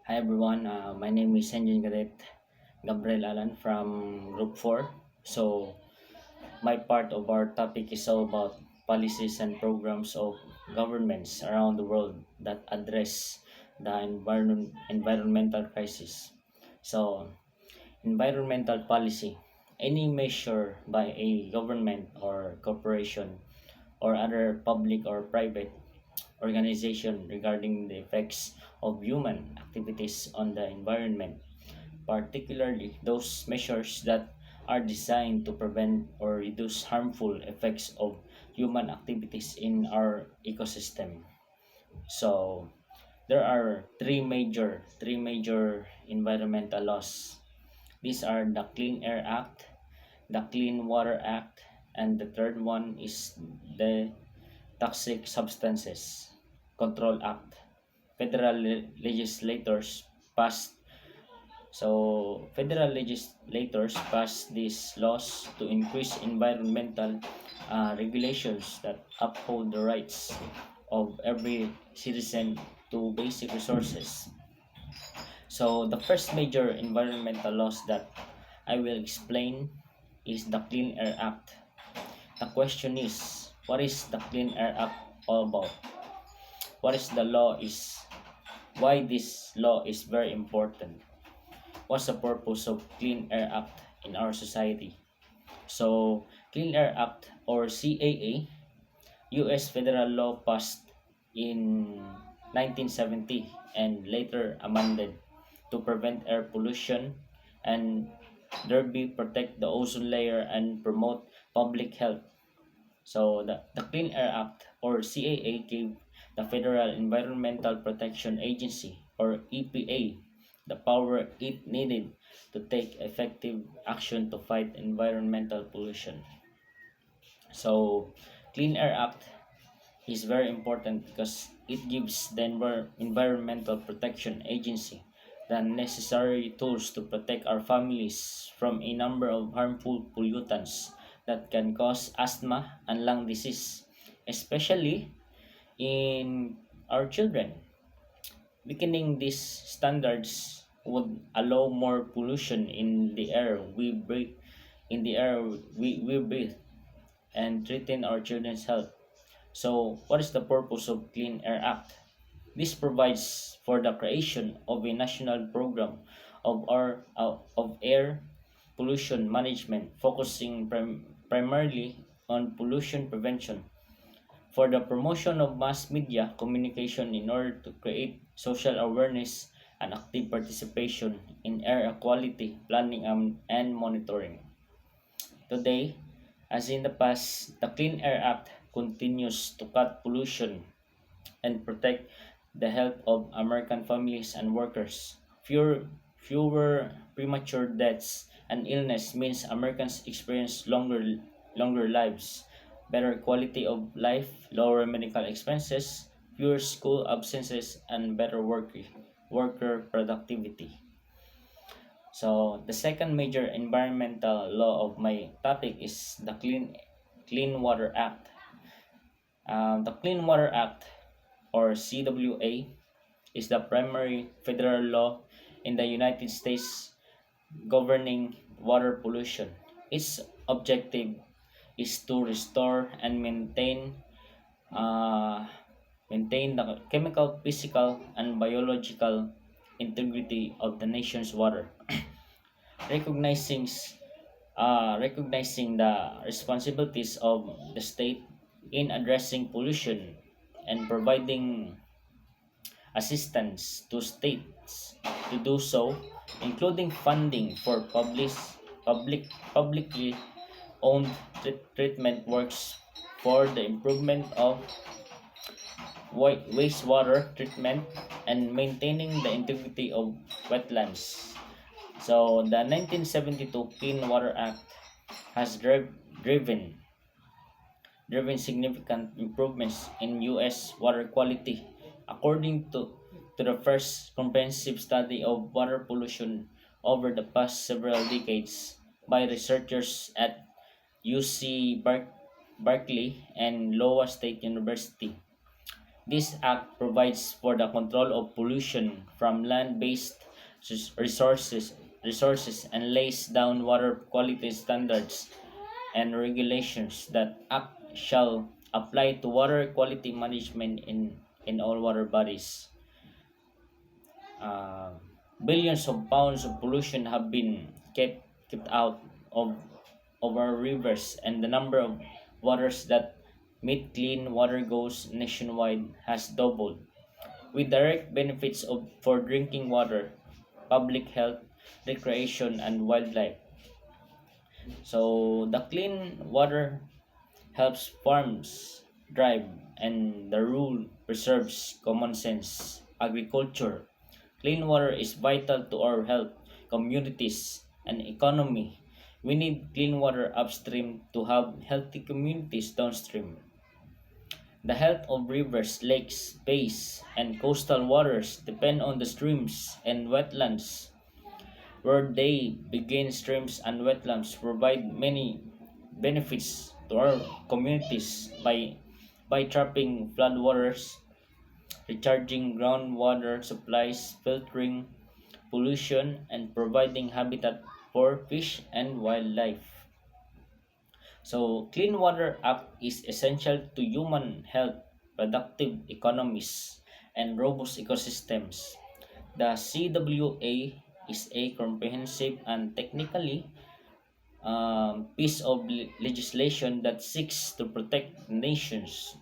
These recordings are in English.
Hi everyone, my name is Engine Cadet Gabriel Alan from Group 4. So, my part of our topic is all about policies and programs of governments around the world that address the environmental crisis. So, environmental policy, any measure by a government or corporation or other public or private organization regarding the effects of human activities on the environment, particularly those measures that are designed to prevent or reduce harmful effects of human activities in our ecosystem. So there are three major environmental laws. These are the Clean Air Act, the Clean Water Act, and the third one is the Toxic Substances Control Act. Federal legislators passed federal legislators passed these laws to increase environmental regulations that uphold the rights of every citizen to basic resources. So the first major environmental laws that I will explain is the Clean Air Act. The question is, what is the Clean Air Act all about? What is the law is? Why this law is very important? What's the purpose of Clean Air Act in our society? So, Clean Air Act or CAA, US federal law passed in 1970 and later amended to prevent air pollution and thereby protect the ozone layer and promote public health. So the Clean Air Act or CAA gave the Federal Environmental Protection Agency or EPA the power it needed to take effective action to fight environmental pollution. So Clean Air Act is very important because it gives the Environmental Protection Agency the necessary tools to protect our families from a number of harmful pollutants that can cause asthma and lung disease, especially in our children. Weakening these standards would allow more pollution in the air we breathe and threaten our children's health. So, what is the purpose of Clean Air Act? This provides for the creation of a national program of air pollution management focusing primarily on pollution prevention for the promotion of mass media communication in order to create social awareness and active participation in air quality planning and monitoring. Today, as in the past, the Clean Air Act continues to cut pollution and protect the health of American families and workers. Fewer premature deaths and illness means Americans experience longer lives, better quality of life, lower medical expenses, fewer school absences, and better worker productivity. So the second major environmental law of my topic is the Clean Water Act. The Clean Water Act or CWA is the primary federal law in the United States governing water pollution. Its objective is to restore and uh, maintain the chemical, physical, and biological integrity of the nation's water, recognizing recognizing the responsibilities of the state in addressing pollution and providing assistance to states to do so, including funding for publicly owned treatment works for the improvement of wastewater treatment and maintaining the integrity of wetlands. So the 1972 Clean Water Act has driven significant improvements in US water quality according to the first comprehensive study of water pollution over the past several decades by researchers at UC Berkeley and Iowa State University. This act provides for the control of pollution from land-based resources and lays down water quality standards and regulations that act shall apply to water quality management in all water bodies. Uh, Billions of pounds of pollution have been kept out of our rivers, and the number of waters that meet clean water goals nationwide has doubled, with direct benefits for drinking water, public health, recreation, and wildlife. So the clean water helps farms thrive, and the rule preserves common sense agriculture. Clean water is vital to our health, communities, and economy. We need clean water upstream to have healthy communities downstream. The health of rivers, lakes, bays, and coastal waters depend on the streams and wetlands. Where they begin, streams and wetlands provide many benefits to our communities by trapping floodwaters, recharging groundwater supplies, filtering pollution, and providing habitat for fish and wildlife. So, Clean Water Act is essential to human health, productive economies, and robust ecosystems. The CWA is a comprehensive and technically piece of legislation that seeks to protect nations'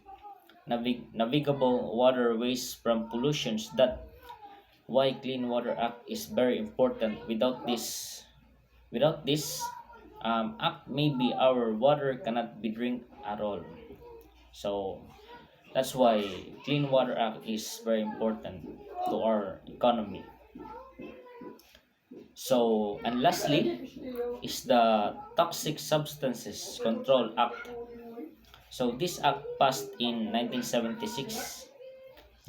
navigable waterways from pollutions. That why Clean Water Act is very important. Without this act, maybe our water cannot be drink at all. So that's why Clean Water Act is very important to our economy. So, and lastly is the Toxic Substances Control Act. So this act passed in 1976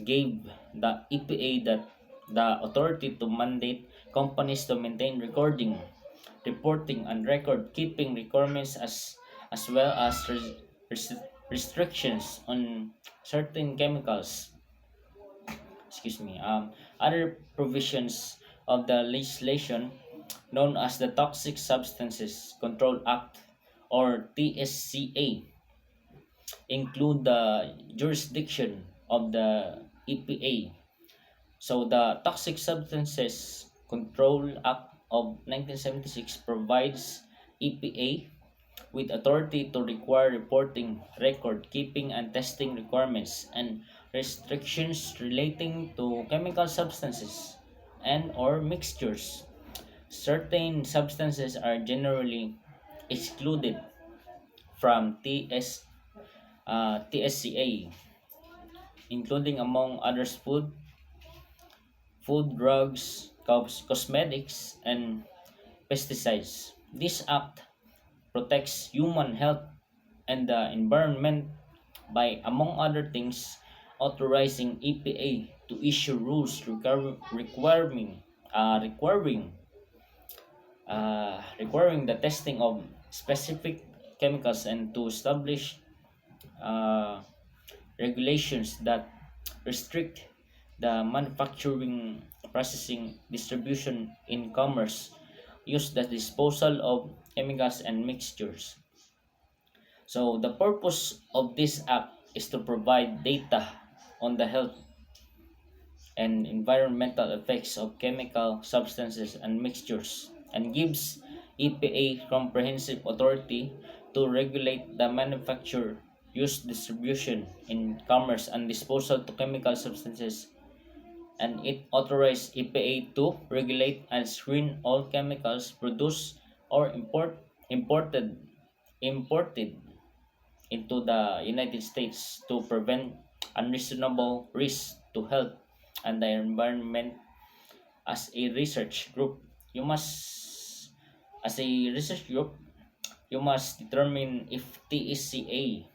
gave the EPA the authority to mandate companies to maintain recording, reporting, and record keeping requirements, as well as restrictions on certain chemicals. Excuse me. Other provisions of the legislation known as the Toxic Substances Control Act, or TSCA, include the jurisdiction of the EPA. So the Toxic Substances Control Act of 1976 provides EPA with authority to require reporting, record keeping, and testing requirements and restrictions relating to chemical substances and or mixtures. Certain substances are generally excluded from TSCA, including among others food, drugs, cosmetics, and pesticides. This act protects human health and the environment by, among other things, authorizing EPA to issue rules requiring the testing of specific chemicals, and to establish uh, regulations that restrict the manufacturing, processing, distribution, in commerce, use, the disposal of chemicals and mixtures. So the purpose of this act is to provide data on the health and environmental effects of chemical substances and mixtures, and gives EPA comprehensive authority to regulate the manufacture, use, distribution, in commerce, and disposal to chemical substances, and it authorized EPA to regulate and screen all chemicals produced or imported into the United States to prevent unreasonable risks to health and the environment. As a research group, you must as a research group, you must determine if TSCA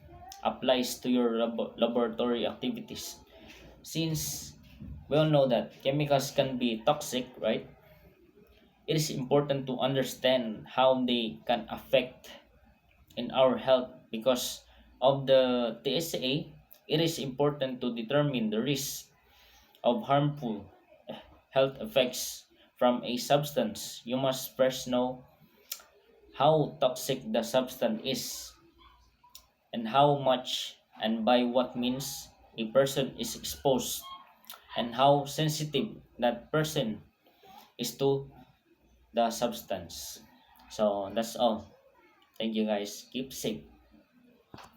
applies to your laboratory activities. Since we all know that chemicals can be toxic, right? It is important to understand how they can affect in our health, because of the TSA, it is important to determine the risk of harmful health effects from a substance. You must first know how toxic the substance is and how much and by what means a person is exposed and how sensitive that person is to the substance. So that's all. Thank you guys. Keep safe.